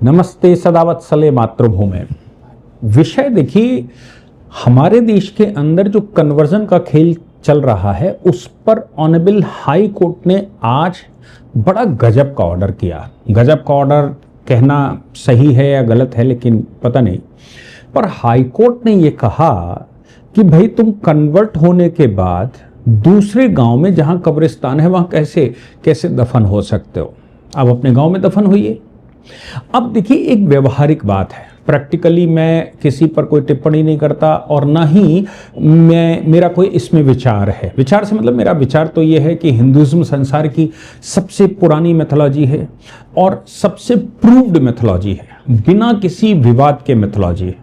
नमस्ते सदावत्सले मातृभूमि। विषय देखिए, हमारे देश के अंदर जो कन्वर्जन का खेल चल रहा है उस पर ऑनरेबल हाई कोर्ट ने आज बड़ा गजब का ऑर्डर किया। गजब का ऑर्डर कहना सही है या गलत है लेकिन पता नहीं, पर हाई कोर्ट ने ये कहा कि भाई तुम कन्वर्ट होने के बाद दूसरे गांव में जहां कब्रिस्तान है वहां कैसे कैसे दफन हो सकते हो, अब अपने गांव में दफन होइए। अब देखिए, एक व्यवहारिक बात है, प्रैक्टिकली मैं किसी पर कोई टिप्पणी नहीं करता और ना ही मेरा कोई इसमें विचार है। विचार से मतलब मेरा विचार तो ये है कि हिंदुइज्म संसार की सबसे पुरानी मैथोलॉजी है और सबसे प्रूव्ड मैथोलॉजी है, बिना किसी विवाद के मैथोलॉजी है।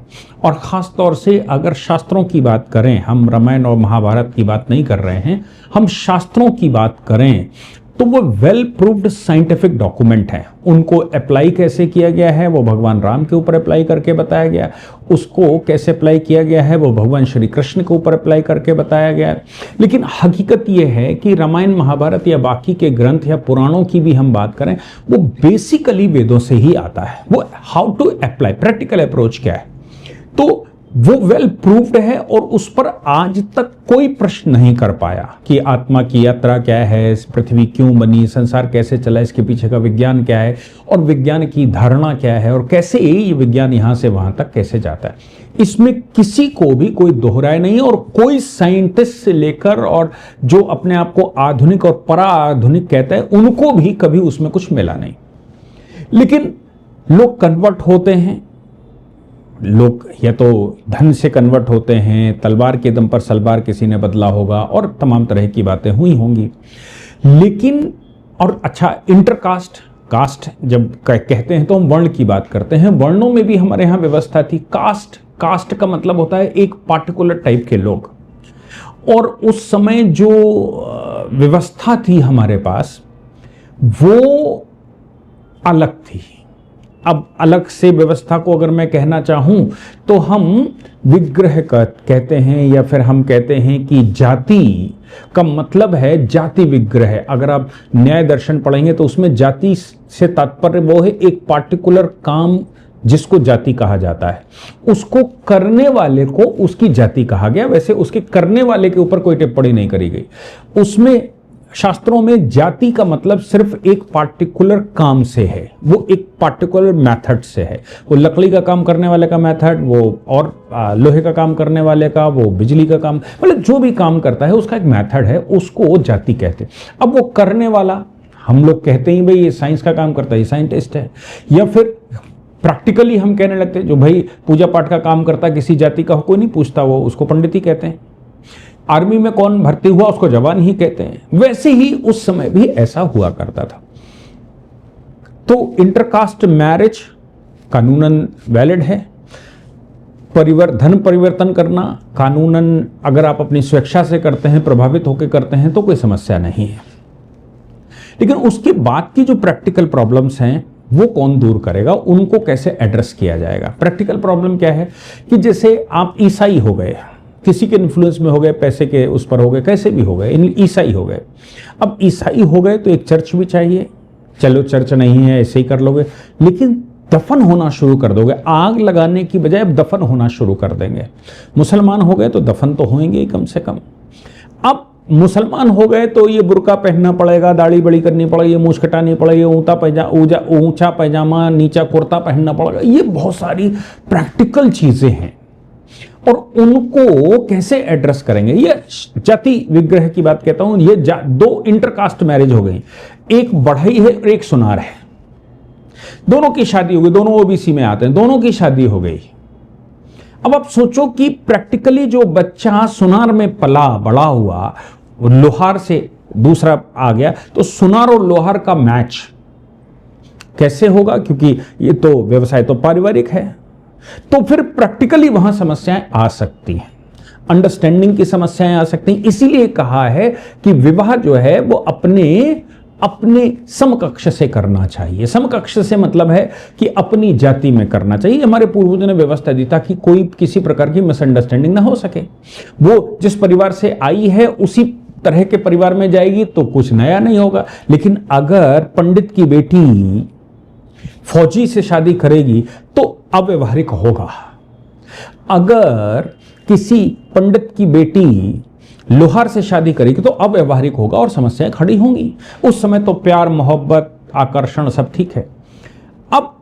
और ख़ास तौर से अगर शास्त्रों की बात करें, हम रामायण और महाभारत की बात नहीं कर रहे हैं, हम शास्त्रों की बात करें तो वो वेल प्रूव्ड साइंटिफिक डॉक्यूमेंट हैं। उनको अप्लाई कैसे किया गया है वो भगवान राम के ऊपर अप्लाई करके बताया गया, उसको कैसे अप्लाई किया गया है वो भगवान श्री कृष्ण के ऊपर अप्लाई करके बताया गया है। लेकिन हकीकत ये है कि रामायण महाभारत या बाकी के ग्रंथ या पुराणों की भी हम बात करें, वो बेसिकली वेदों से ही आता है। वो how to apply, practical approach क्या है, तो वो वेल प्रूव्ड है और उस पर आज तक कोई प्रश्न नहीं कर पाया कि आत्मा की यात्रा क्या है, पृथ्वी क्यों बनी, संसार कैसे चला, इसके पीछे का विज्ञान क्या है और विज्ञान की धारणा क्या है और कैसे ये विज्ञान यहां से वहां तक कैसे जाता है। इसमें किसी को भी कोई दोहराए नहीं और कोई साइंटिस्ट से लेकर और जो अपने आप को आधुनिक और परा आधुनिक कहते हैं उनको भी कभी उसमें कुछ मिला नहीं। लेकिन लोग कन्वर्ट होते हैं, लोग या तो धन से कन्वर्ट होते हैं, तलवार के दम पर सलवार किसी ने बदला होगा और तमाम तरह की बातें हुई होंगी। लेकिन और अच्छा, इंटरकास्ट, कास्ट जब कहते हैं तो हम वर्ण की बात करते हैं। वर्णों में भी हमारे यहाँ व्यवस्था थी। कास्ट का मतलब होता है एक पार्टिकुलर टाइप के लोग, और उस समय जो व्यवस्था थी हमारे पास वो अलग थी। अब अलग से व्यवस्था को अगर मैं कहना चाहूं तो हम विग्रह कहते हैं या फिर हम कहते हैं कि जाति का मतलब है जाति विग्रह। अगर आप न्याय दर्शन पढ़ेंगे तो उसमें जाति से तात्पर्य वो है एक पार्टिकुलर काम जिसको जाति कहा जाता है, उसको करने वाले को उसकी जाति कहा गया। वैसे उसके करने वाले के ऊपर कोई टिप्पणी नहीं करी गई। उसमें शास्त्रों में जाति का मतलब सिर्फ एक पार्टिकुलर काम से है, वो एक पार्टिकुलर मेथड से है। वो लकड़ी का काम करने वाले का मेथड, वो और लोहे का काम करने वाले का, वो बिजली का काम, मतलब जो भी काम करता है उसका एक मेथड है, उसको जाति कहते हैं। अब वो करने वाला, हम लोग कहते हैं भाई ये साइंस का काम करता है, ये साइंटिस्ट है। या फिर प्रैक्टिकली हम कहने लगते हैं जो भाई पूजा पाठ का काम करता है किसी जाति का, कोई नहीं पूछता, वो उसको पंडित ही कहते हैं। आर्मी में कौन भर्ती हुआ उसको जवान ही कहते हैं। वैसे ही उस समय भी ऐसा हुआ करता था। तो इंटरकास्ट मैरिज कानूनन वैलिड है। धन परिवर्तन करना कानूनन, अगर आप अपनी स्वेच्छा से करते हैं, प्रभावित होकर करते हैं तो कोई समस्या नहीं है। लेकिन उसके बाद की जो प्रैक्टिकल प्रॉब्लम्स हैं वो कौन दूर करेगा, उनको कैसे एड्रेस किया जाएगा। प्रैक्टिकल प्रॉब्लम क्या है कि जैसे आप ईसाई हो गए, किसी के इन्फ्लुएंस में हो गए, पैसे के उस पर हो गए, कैसे भी हो गए, ईसाई हो गए। अब ईसाई हो गए तो एक चर्च भी चाहिए। चलो चर्च नहीं है, ऐसे ही कर लोगे, लेकिन दफन होना शुरू कर दोगे। आग लगाने की बजाय अब दफन होना शुरू कर देंगे। मुसलमान हो गए तो दफन तो होंगे ही कम से कम। अब मुसलमान हो गए तो ये बुर्का पहनना पड़ेगा, दाढ़ी बड़ी करनी पड़ेगी, मूछ कटानी पड़ेगी, ऊंचा पैजामा नीचा कुर्ता पहनना पड़ेगा। ये बहुत सारी प्रैक्टिकल चीजें हैं और उनको कैसे एड्रेस करेंगे। ये जाति विग्रह की बात कहता हूं। ये दो इंटरकास्ट मैरिज हो गई, एक बढ़ई है और एक सुनार है। दोनों की शादी हो गई, दोनों ओबीसी में आते हैं, दोनों की शादी हो गई। अब आप सोचो कि प्रैक्टिकली जो बच्चा सुनार में पला बड़ा हुआ, लोहार से दूसरा आ गया, तो सुनार और लोहार का मैच कैसे होगा, क्योंकि ये तो व्यवसाय तो पारिवारिक है। तो फिर प्रैक्टिकली वहां समस्याएं आ सकती हैं, अंडरस्टैंडिंग की समस्याएं आ सकती हैं। इसीलिए कहा है कि विवाह जो है वो अपने समकक्ष से करना चाहिए। समकक्ष से मतलब है कि अपनी जाति में करना चाहिए। हमारे पूर्वजों ने व्यवस्था दी ताकि कोई किसी प्रकार की मिसअंडरस्टैंडिंग ना हो सके। वो जिस परिवार से आई है उसी तरह के परिवार में जाएगी तो कुछ नया नहीं होगा। लेकिन अगर पंडित की बेटी फौजी से शादी करेगी तो अव्यवहारिक होगा। अगर किसी पंडित की बेटी लोहार से शादी करेगी तो अव्यवहारिक होगा और समस्याएं खड़ी होंगी। उस समय तो प्यार, मोहब्बत, आकर्षण सब ठीक है। अब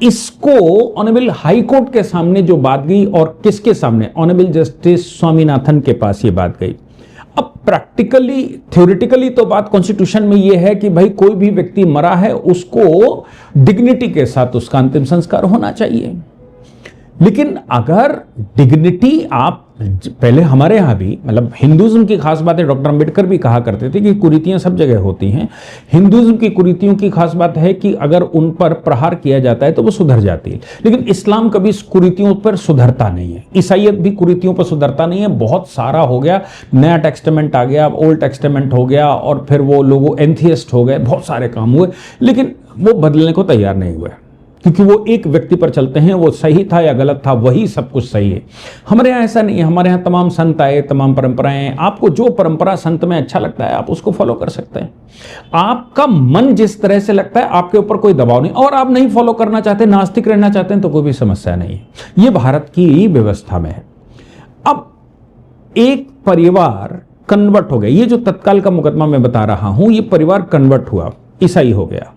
इसको ऑनरेबल हाई कोर्ट के सामने जो बात गई, और किसके सामने? ऑनरेबल जस्टिस स्वामीनाथन के पास ये बात गई। अब प्रैक्टिकली, थ्योरेटिकली तो बात कॉन्स्टिट्यूशन में ये है कि भाई कोई भी व्यक्ति मरा है उसको डिग्निटी के साथ उसका अंतिम संस्कार होना चाहिए। लेकिन अगर डिग्निटी, आप पहले हमारे यहां भी, मतलब हिंदुइज्म की खास बात है, डॉक्टर अंबेडकर भी कहा करते थे कि कुरीतियां सब जगह होती हैं। हिंदुइज्म की कुरीतियों की खास बात है कि अगर उन पर प्रहार किया जाता है तो वो सुधर जाती है, लेकिन इस्लाम कभी इस कुरीतियों पर सुधरता नहीं है। ईसाइयत भी कुरीतियों पर सुधरता नहीं है। बहुत सारा हो गया, नया टेस्टामेंट आ गया, ओल्ड टेस्टामेंट हो गया, और फिर वो लोग एंथियस्ट हो गए, बहुत सारे काम हुए, लेकिन वो बदलने को तैयार नहीं हुए, क्योंकि वो एक व्यक्ति पर चलते हैं, वो सही था या गलत था वही सब कुछ सही है। हमारे यहाँ ऐसा नहीं है। हमारे यहाँ तमाम संत आए, तमाम परंपराएं, आपको जो परंपरा संत में अच्छा लगता है आप उसको फॉलो कर सकते हैं। आपका मन जिस तरह से लगता है, आपके ऊपर कोई दबाव नहीं। और आप नहीं फॉलो करना चाहते, नास्तिक रहना चाहते हैं, तो कोई भी समस्या नहीं है। ये भारत की व्यवस्था में है। अब एक परिवार कन्वर्ट हो गया, ये जो तत्काल का मुकदमा मैं बता रहा हूं, ये परिवार कन्वर्ट हुआ, ईसाई हो गया।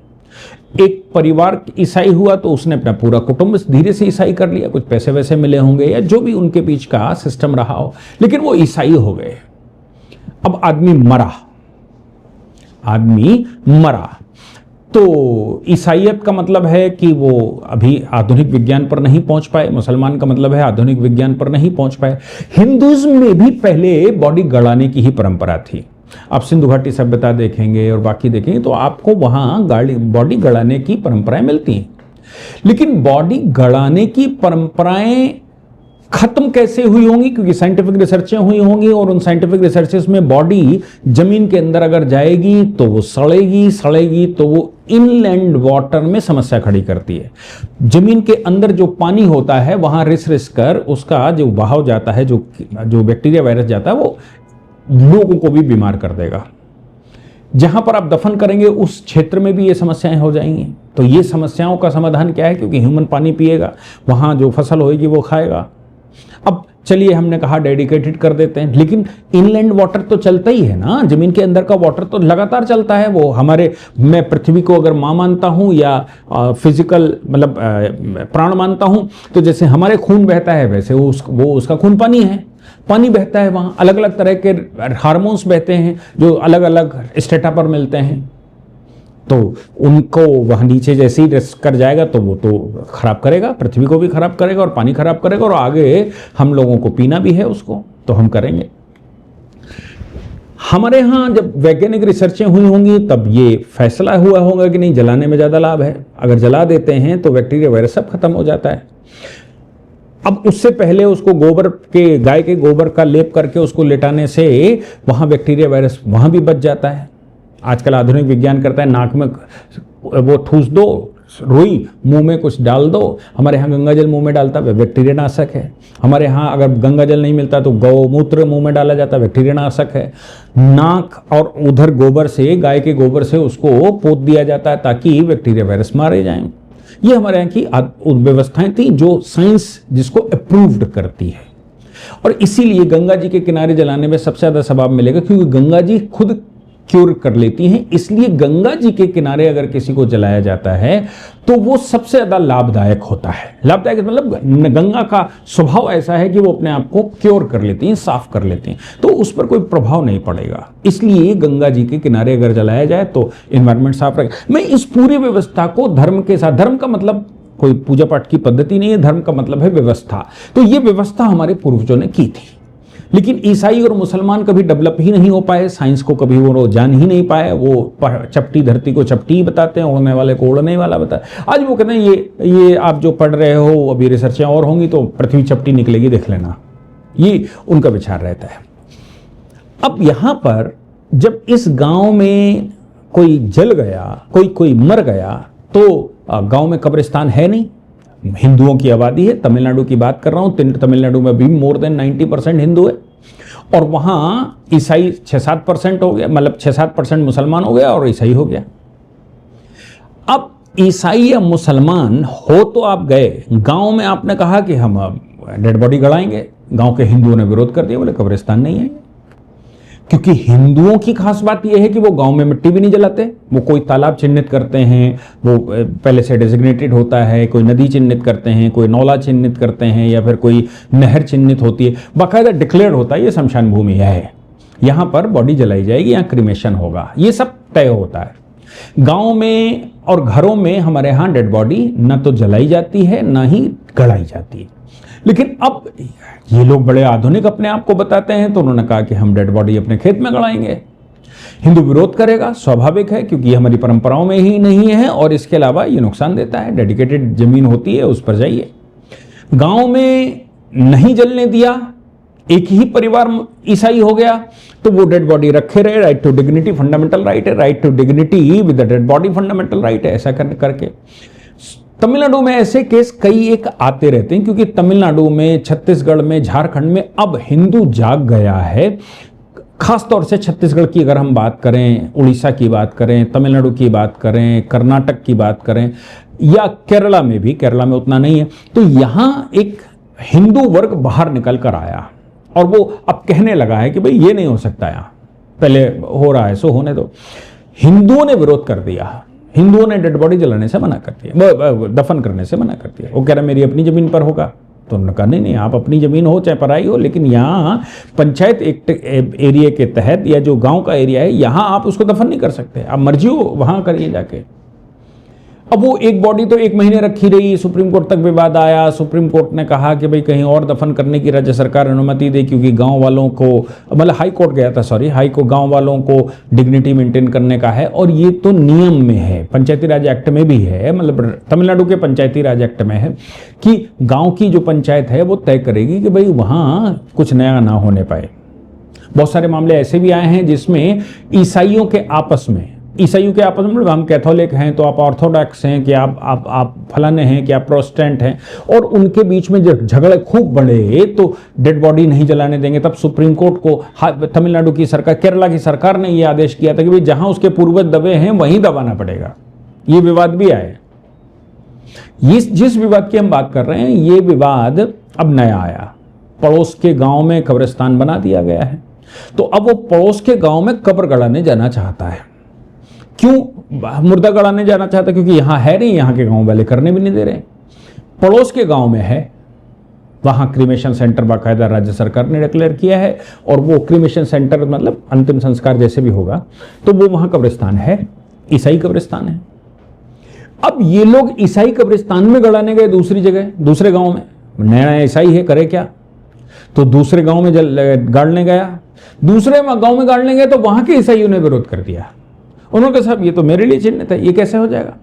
एक परिवार ईसाई हुआ तो उसने अपना पूरा कुटुंब धीरे से ईसाई कर लिया, कुछ पैसे वैसे मिले होंगे या जो भी उनके बीच का सिस्टम रहा हो, लेकिन वो ईसाई हो गए। अब आदमी मरा तो ईसाइयत का मतलब है कि वो अभी आधुनिक विज्ञान पर नहीं पहुंच पाए, मुसलमान का मतलब है आधुनिक विज्ञान पर नहीं पहुंच पाए। हिंदुइज्म में भी पहले बॉडी गड़ाने की ही परंपरा थी। आप सिंधु घाटी सभ्यता देखेंगे और बाकी देखेंगे तो आपको वहां बॉडी गड़ाने की परंपराएं मिलती हैं। लेकिन बॉडी गड़ाने की परंपराएं खत्म कैसे हुई होंगी? क्योंकि साइंटिफिक रिसर्चें हुई होंगी, और उन साइंटिफिक रिसर्चेस में बॉडी जमीन के अंदर अगर जाएगी तो वो सड़ेगी तो वो इनलैंड वाटर में समस्या खड़ी करती है। जमीन के अंदर जो पानी होता है वहां रिस कर उसका जो बहाव जाता है, जो बैक्टीरिया वायरस जाता है, वो लोगों को भी बीमार कर देगा। जहां पर आप दफन करेंगे उस क्षेत्र में भी ये समस्याएं हो जाएंगी। तो ये समस्याओं का समाधान क्या है? क्योंकि ह्यूमन पानी पिएगा, वहां जो फसल होगी वो खाएगा। अब चलिए, हमने कहा डेडिकेटेड कर देते हैं, लेकिन इनलैंड वाटर तो चलता ही है ना, जमीन के अंदर का वाटर तो लगातार चलता है। वो मैं पृथ्वी को अगर मां मानता हूं या फिजिकल मतलब प्राण मानता हूं, तो जैसे हमारे खून बहता है वैसे वो उसका खून पानी बहता है। वहां अलग अलग तरह के हार्मोन्स बहते हैं जो अलग अलग स्टेटा पर मिलते हैं। तो उनको वहां नीचे जैसे ही रस कर जाएगा तो वो तो खराब करेगा, पृथ्वी को भी खराब करेगा और पानी खराब करेगा, और आगे हम लोगों को पीना भी है उसको, तो हम करेंगे। हमारे यहां जब वैज्ञानिक रिसर्चें हुई होंगी तब ये फैसला हुआ होगा कि नहीं, जलाने में ज्यादा लाभ है। अगर जला देते हैं तो बैक्टीरिया वायरस सब खत्म हो जाता है। अब उससे पहले उसको गाय के गोबर का लेप करके उसको लेटाने से वहां बैक्टीरिया वायरस वहां भी बच जाता है। आजकल आधुनिक विज्ञान करता है नाक में वो ठूस दो, रुई मुंह में कुछ डाल दो। हमारे यहाँ गंगा जल मुंह में डालता है, बैक्टीरिया नाशक है। हमारे यहाँ अगर गंगा जल नहीं मिलता तो गौमूत्र मुंह में डाला जाता है, बैक्टीरिया नाशक है। नाक और उधर गोबर से, गाय के गोबर से उसको पोत दिया जाता है ताकि बैक्टीरिया वायरस मारे जाएं। ये हमारे यहाँ की व्यवस्थाएं थी जो साइंस जिसको अप्रूव्ड करती है। और इसीलिए गंगा जी के किनारे जलाने में सबसे ज्यादा सवाब मिलेगा, क्योंकि गंगा जी खुद क्योर कर लेती हैं। इसलिए गंगा जी के किनारे अगर किसी को जलाया जाता है तो वो सबसे ज्यादा लाभदायक होता है। लाभदायक मतलब गंगा का स्वभाव ऐसा है कि वो अपने आप को क्योर कर लेती हैं, साफ कर लेती हैं, तो उस पर कोई प्रभाव नहीं पड़ेगा। इसलिए गंगा जी के किनारे अगर जलाया जाए तो एनवायरमेंट साफ रहेगा। मैं इस पूरी व्यवस्था को धर्म के साथ, धर्म का मतलब कोई पूजा पाठ की पद्धति नहीं है, धर्म का मतलब है व्यवस्था। तो ये व्यवस्था हमारे पूर्वजों ने की थी, लेकिन ईसाई और मुसलमान कभी डेवलप ही नहीं हो पाए, साइंस को कभी वो जान ही नहीं पाए। वो चपटी धरती को चपटी ही बताते हैं, उड़ने वाले को उड़ने वाला बताते हैं। आज वो कहते हैं ये आप जो पढ़ रहे हो, अभी रिसर्चें और होंगी तो पृथ्वी चपटी निकलेगी, देख लेना। ये उनका विचार रहता है। अब यहां पर जब इस गांव में कोई जल गया, कोई मर गया, तो गांव में कब्रिस्तान है नहीं। हिंदुओं की आबादी है, तमिलनाडु की बात कर रहा हूं, तमिलनाडु में भी मोर देन 90% हिंदू है, और वहां ईसाई 6-7% हो गया, मतलब 6-7% मुसलमान हो गया और ईसाई हो गया। अब ईसाई या मुसलमान हो तो आप गए, गांव में आपने कहा कि हम डेड बॉडी गड़ाएंगे, गांव के हिंदुओं ने विरोध कर दिया, बोले कब्रिस्तान नहीं है, क्योंकि हिंदुओं की खास बात यह है कि वो गांव में मिट्टी भी नहीं जलाते, वो कोई तालाब चिन्हित करते हैं, वो पहले से डेजिग्नेटेड होता है, कोई नदी चिन्हित करते हैं, कोई नौला चिन्हित करते हैं, या फिर कोई नहर चिन्हित होती है, बाकायदा डिक्लेयर होता है ये शमशान भूमि है, यहाँ पर बॉडी जलाई जाएगी, यहाँ क्रिमेशन होगा, ये सब तय होता है। गांव में और घरों में हमारे यहाँ डेड बॉडी न तो जलाई जाती है ना ही गड़ाई जाती है। लेकिन अब ये लोग बड़े आधुनिक अपने आप को बताते हैं, तो उन्होंने कहा कि हम डेड बॉडी अपने खेत में गड़ाएंगे। हिंदू विरोध करेगा, स्वाभाविक है, क्योंकि ये हमारी परंपराओं में ही नहीं है और इसके अलावा ये नुकसान देता है। डेडिकेटेड जमीन होती है, उस पर जाइए। गांव में नहीं जलने दिया, एक ही परिवार ईसाई हो गया, तो वो डेड बॉडी रखे रहे। Right to dignity fundamental right है, right to dignity with the dead body fundamental right है। ऐसा करके तमिलनाडु में ऐसे केस कई एक आते रहते हैं, क्योंकि तमिलनाडु में, छत्तीसगढ़ में, झारखंड में अब हिंदू जाग गया है। खासतौर से छत्तीसगढ़ की अगर हम बात करें, उड़ीसा की बात करें, तमिलनाडु की बात करें, कर्नाटक की बात करें, या केरला में भी, केरला में उतना नहीं है, तो यहां एक हिंदू वर्ग बाहर निकल कर आया और वो अब कहने लगा है कि भाई ये नहीं हो सकता, यहां पहले हो रहा है सो होने दो। हिंदुओं ने विरोध कर दिया, हिंदुओं ने डेड बॉडी जलाने से मना कर दिया, दफन करने से मना कर दिया। वो कह रहा मेरी अपनी जमीन पर होगा, तो उन्होंने कहा नहीं, आप अपनी जमीन हो चाहे पराई हो, लेकिन यहाँ पंचायत एरिया के तहत या जो गांव का एरिया है, यहाँ आप उसको दफन नहीं कर सकते, आप मर्जी हो वहां करिए जाके। अब वो एक बॉडी तो 1 महीने रखी रही, सुप्रीम कोर्ट तक विवाद आया। सुप्रीम कोर्ट ने कहा कि भाई कहीं और दफन करने की राज्य सरकार अनुमति दे, क्योंकि गांव वालों को, मतलब हाई कोर्ट गया था, सॉरी, हाई को गांव वालों को डिग्निटी मेंटेन करने का है, और ये तो नियम में है, पंचायती राज एक्ट में भी है, मतलब तमिलनाडु के पंचायती राज एक्ट में है कि गाँव की जो पंचायत है वो तय करेगी कि भाई वहाँ कुछ नया ना होने पाए। बहुत सारे मामले ऐसे भी आए हैं जिसमें ईसाइयों के आपस में, मतलब हम कैथोलिक हैं तो आप ऑर्थोडॉक्स हैं, कि आप फलाने हैं, कि आप प्रोटेस्टेंट हैं, और उनके बीच में जब झगड़े खूब बढ़े तो डेड बॉडी नहीं जलाने देंगे। तब सुप्रीम कोर्ट को तमिलनाडु की सरकार, केरला की सरकार ने यह आदेश किया था कि भाई जहां उसके पूर्वज दबे हैं वहीं दबाना पड़ेगा। ये विवाद भी आए। जिस विवाद की हम बात कर रहे हैं, ये विवाद अब नया आया। पड़ोस के गांव में कब्रिस्तान बना दिया गया है, तो अब वो पड़ोस के गांव में कब्र गड़ाने जाना चाहता है। क्यों मुर्दा गड़ाने जाना चाहता? क्योंकि यहां है नहीं, यहां के गांव वाले करने भी नहीं दे रहे। पड़ोस के गांव में है, वहां क्रीमेशन सेंटर बाकायदा राज्य सरकार ने डिक्लेयर किया है, और वो क्रीमेशन सेंटर मतलब अंतिम संस्कार जैसे भी होगा, तो वो वहां कब्रिस्तान है, ईसाई कब्रिस्तान है। अब ये लोग ईसाई कब्रिस्तान में गड़ाने गए दूसरी जगह, दूसरे गांव में, नया ईसाई है, करे क्या? तो दूसरे गांव में गाड़ने गया, दूसरे गांव में गाड़ने गए तो वहां के ईसाइयों ने विरोध कर दिया। उन्होंने कहा साहब ये तो मेरे लिए चिन्हित है, ये कैसे हो जाएगा?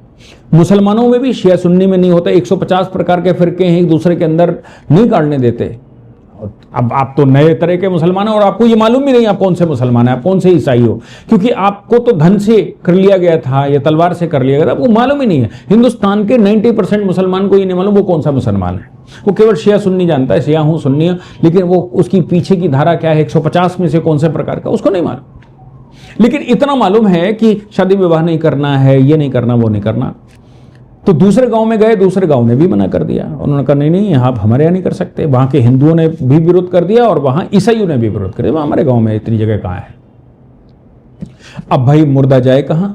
मुसलमानों में भी शिया सुन्नी में नहीं होता, 150 प्रकार के फिरके हैं, एक दूसरे के अंदर नहीं गाड़ने देते। अब आप तो नए तरह के मुसलमान हैं और आपको ये मालूम भी नहीं आप कौन से मुसलमान हैं, आप कौन से ईसाई हो, क्योंकि आपको तो धन से कर लिया गया था या तलवार से कर लिया गया था, आपको मालूम ही नहीं है। हिंदुस्तान के 90% मुसलमान को ये नहीं मालूम वो कौन सा मुसलमान है। वो केवल शिया सुन्नी जानता है, शिया हूं सुन्नी हूं, लेकिन वो उसकी पीछे की धारा क्या है, 150 में से कौन से प्रकार का, उसको नहीं मालूम। लेकिन इतना मालूम है कि शादी विवाह नहीं करना है, ये नहीं करना, वो नहीं करना। तो दूसरे गांव में गए, दूसरे गांव ने भी मना कर दिया। उन्होंने कहा नहीं नहीं, आप हमारे यहाँ नहीं कर सकते। वहां के हिंदुओं ने भी विरोध कर दिया और वहां ईसाइयों ने भी विरोध कर दिया, हमारे गांव में इतनी जगह कहां है। अब भाई मुर्दा जाए कहां,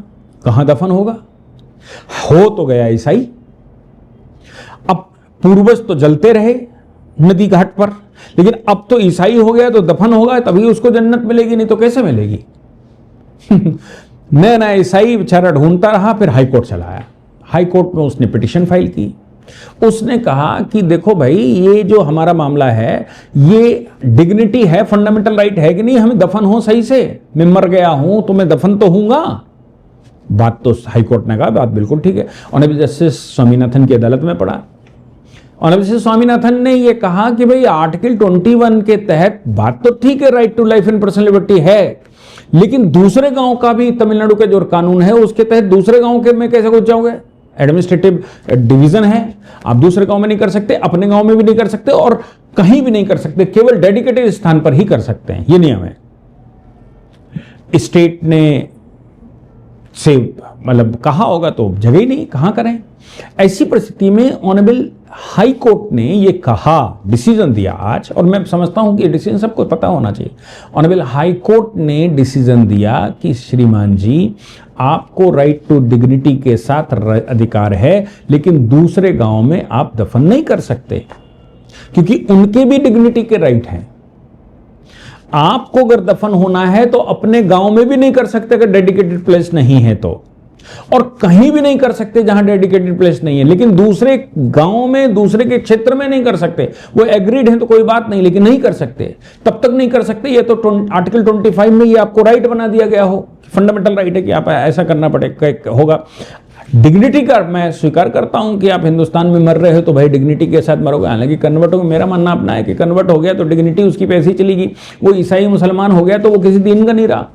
कहां दफन होगा? हो तो गया ईसाई। अब पूर्वज तो जलते रहे नदी घाट पर, लेकिन अब तो ईसाई हो गया तो दफन होगा, तभी उसको जन्नत मिलेगी, नहीं तो कैसे मिलेगी? नया ईसाई बेचारा ढूंढता रहा, फिर हाईकोर्ट चला आया। हाईकोर्ट में उसने पिटीशन फाइल की। उसने कहा कि देखो भाई, ये जो हमारा मामला है, ये डिग्निटी है, फंडामेंटल राइट है कि नहीं, हमें दफन हो सही से। मैं मर गया हूं तो मैं दफन तो हूंगा। बात तो हाईकोर्ट ने कहा, बात बिल्कुल ठीक है। ऑनरेबल जस्टिस स्वामीनाथन की अदालत में पड़ा। ऑनरेबल जस्टिस स्वामीनाथन ने यह कहा कि भाई आर्टिकल 21 के तहत बात तो ठीक है, right to life and personal liberty है, लेकिन दूसरे गांव का भी तमिलनाडु का जो कानून है उसके तहत दूसरे गांव के में कैसे घुस जाओगे? एडमिनिस्ट्रेटिव डिवीजन है, आप दूसरे गांव में नहीं कर सकते, अपने गांव में भी नहीं कर सकते, और कहीं भी नहीं कर सकते, केवल डेडिकेटेड स्थान पर ही कर सकते हैं, ये नियम है। स्टेट ने से मतलब कहा होगा तो जगह ही नहीं, कहाँ करें। ऐसी परिस्थिति में ऑनरेबल हाई कोर्ट ने ये कहा, डिसीजन दिया आज, और मैं समझता हूं कि ये डिसीजन सबको पता होना चाहिए। ऑनरेबल हाई कोर्ट ने डिसीजन दिया कि श्रीमान जी, आपको राइट टू डिग्निटी के साथ अधिकार है, लेकिन दूसरे गांव में आप दफन नहीं कर सकते, क्योंकि उनके भी डिग्निटी के राइट हैं। आपको अगर दफन होना है तो अपने गांव में भी नहीं कर सकते अगर डेडिकेटेड प्लेस नहीं है तो, और कहीं भी नहीं कर सकते जहां डेडिकेटेड प्लेस नहीं है, लेकिन दूसरे गांव में, दूसरे के क्षेत्र में नहीं कर सकते। वो एग्रीड है तो कोई बात नहीं, लेकिन नहीं कर सकते, तब तक नहीं कर सकते। ये तो आर्टिकल 25 में ये आपको राइट बना दिया गया हो, फंडामेंटल राइट है कि आप ऐसा करना पड़ेगा, होगा। डिग्निटी का मैं स्वीकार करता हूं कि आप हिंदुस्तान में मर रहे हो तो भाई डिग्निटी के साथ मरोगे। हालांकि कन्वर्ट हो, मेरा मानना अपना है कि कन्वर्ट हो गया तो डिग्निटी उसकी पैसे ही चलेगी। वो ईसाई मुसलमान हो गया तो वो किसी दिन का नहीं रहा,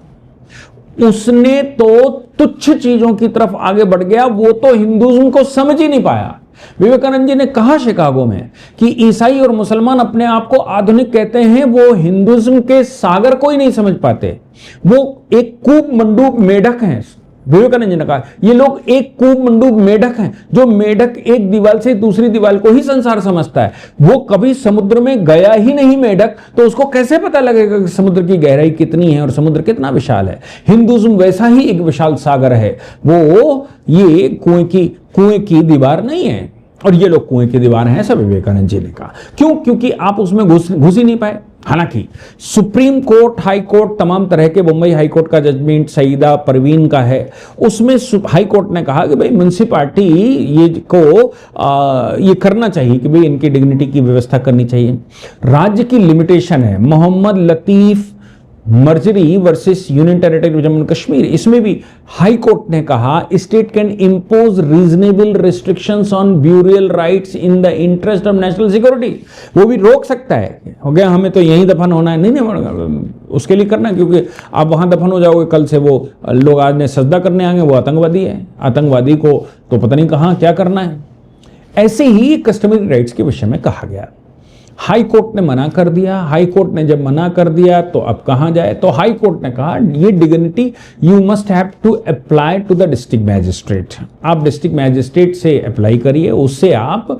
उसने तो तुच्छ चीजों की तरफ आगे बढ़ गया, वो तो हिंदुइज्म को समझ ही नहीं पाया। विवेकानंद जी ने कहा शिकागो में कि ईसाई और मुसलमान अपने आप को आधुनिक कहते हैं, वो हिंदुइज्म के सागर को ही नहीं समझ पाते, वो एक कूप मंडूक मेढक हैं। विवेकानंद जी ने कहा ये लोग एक कूप मंडूक मेढक हैं, जो मेढक एक दीवार से दूसरी दीवार को ही संसार समझता है, वो कभी समुद्र में गया ही नहीं मेढक, तो उसको कैसे पता लगेगा कि समुद्र की गहराई कितनी है और समुद्र कितना विशाल है। हिंदुइज्म वैसा ही एक विशाल सागर है, वो ये कुएं की दीवार नहीं है, और ये लोग कुएं की दीवार हैं, ऐसा विवेकानंद जी ने कहा। क्यों? क्योंकि आप उसमें घुस ही नहीं पाए। हालांकि सुप्रीम कोर्ट, हाई कोर्ट, तमाम तरह के, मुंबई हाई कोर्ट का जजमेंट सईदा परवीन का है, उसमें हाई कोर्ट ने कहा कि भाई म्युनिसिपालिटी ये करना चाहिए कि भाई इनकी डिग्निटी की व्यवस्था करनी चाहिए। राज्य की लिमिटेशन है, Mohammad Latif Magrey versus union territory Jammu Kashmir, इसमें भी हाई कोर्ट ने कहा state can impose reasonable restrictions on burial rights in the interest of national security. वो भी रोक सकता है, हो गया हमें तो यहीं दफन होना है, नहीं उसके लिए करना, क्योंकि आप वहां दफन हो जाओगे, कल से वो लोग आज ने सजदा करने आएंगे, वो आतंकवादी है, आतंकवादी को तो पता नहीं कहां क्या करना है। ऐसे ही कस्टमरी राइट्स के विषय में कहा गया। हाई कोर्ट ने मना कर दिया। हाई कोर्ट ने जब मना कर दिया तो अब कहां जाए, तो हाई कोर्ट ने कहा ये dignity you must have to apply to the district magistrate. आप डिस्ट्रिक्ट मैजिस्ट्रेट से अप्लाई करिए, उससे आप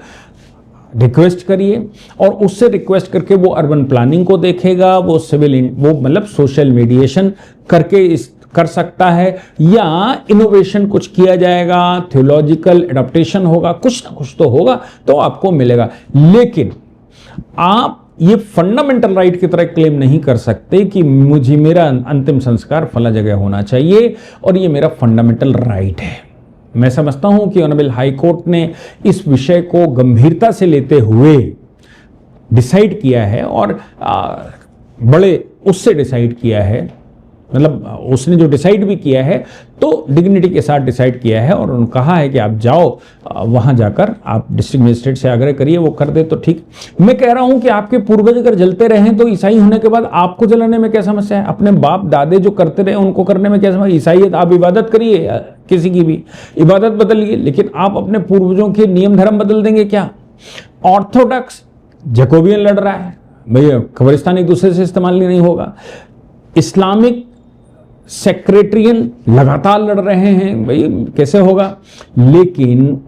रिक्वेस्ट करिए, और उससे रिक्वेस्ट करके वो अर्बन प्लानिंग को देखेगा, वो सिविल, वो मतलब सोशल मीडिएशन करके कर सकता है, या इनोवेशन कुछ किया जाएगा, थियोलॉजिकल एडाप्टेशन होगा, कुछ ना कुछ तो होगा, तो आपको मिलेगा। लेकिन आप ये फंडामेंटल राइट की तरह क्लेम नहीं कर सकते कि मुझे मेरा अंतिम संस्कार फला जगह होना चाहिए और ये मेरा फंडामेंटल राइट है। मैं समझता हूं कि ऑनरेबल हाई कोर्ट ने इस विषय को गंभीरता से लेते हुए डिसाइड किया है, और बड़े उससे डिसाइड किया है, मतलब उसने जो डिसाइड भी किया है तो डिग्निटी के साथ डिसाइड किया है, और उन्होंने कहा है कि आप जाओ वहां जाकर आप डिस्ट्रिक्ट मजिस्ट्रेट से आग्रह करिए, वो कर दे तो ठीक। मैं कह रहा हूं कि आपके पूर्वज अगर जलते रहे तो ईसाई होने के बाद आपको जलाने में क्या समस्या है? अपने बाप दादे जो करते रहे उनको करने में क्या समस्या? ईसाइयत आप इबादत करिए, किसी की भी इबादत बदलिए, लेकिन आप अपने पूर्वजों के नियम धर्म बदल देंगे क्या? ऑर्थोडॉक्स जैकोबियन लड़ रहा है, भैया कब्रिस्तान एक दूसरे से इस्तेमाल नहीं होगा। इस्लामिक सेक्रेटरियन लगातार लड़ रहे हैं, भाई कैसे होगा? लेकिन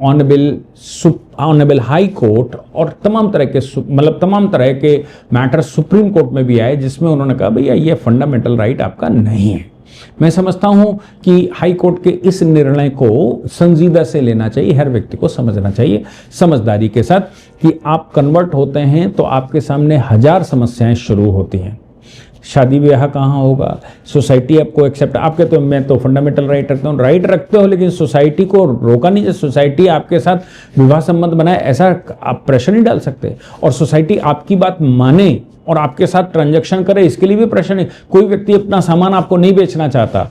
ऑनरेबल हाई कोर्ट और तमाम तरह के मैटर सुप्रीम कोर्ट में भी आए, जिसमें उन्होंने कहा भैया ये फंडामेंटल राइट आपका नहीं है। मैं समझता हूं कि हाई कोर्ट के इस निर्णय को संजीदा से लेना चाहिए, हर व्यक्ति को समझना चाहिए समझदारी के साथ कि आप कन्वर्ट होते हैं तो आपके सामने हजार समस्याएं शुरू होती हैं। शादी ब्याह कहाँ होगा? सोसाइटी आपको एक्सेप्ट, आपके तो मैं तो फंडामेंटल राइट रखते हो, लेकिन सोसाइटी को रोका नहीं, जब सोसाइटी आपके साथ विवाह संबंध बनाए ऐसा आप प्रेशर नहीं डाल सकते, और सोसाइटी आपकी बात माने और आपके साथ ट्रांजैक्शन करे, इसके लिए भी प्रेशर नहीं। कोई व्यक्ति अपना सामान आपको नहीं बेचना चाहता,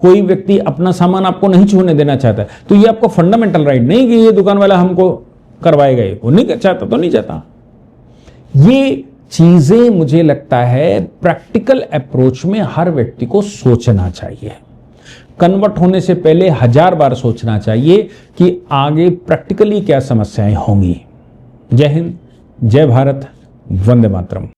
कोई व्यक्ति अपना सामान आपको नहीं छूने देना चाहता, तो ये आपको फंडामेंटल राइट नहीं कि ये दुकान वाला हमको करवाएगा, ये वो नहीं चाहता तो नहीं चाहता। ये चीजें मुझे लगता है प्रैक्टिकल अप्रोच में हर व्यक्ति को सोचना चाहिए। कन्वर्ट होने से पहले 1000 बार सोचना चाहिए कि आगे प्रैक्टिकली क्या समस्याएं होंगी। जय हिंद, जय भारत, वंदे मातरम।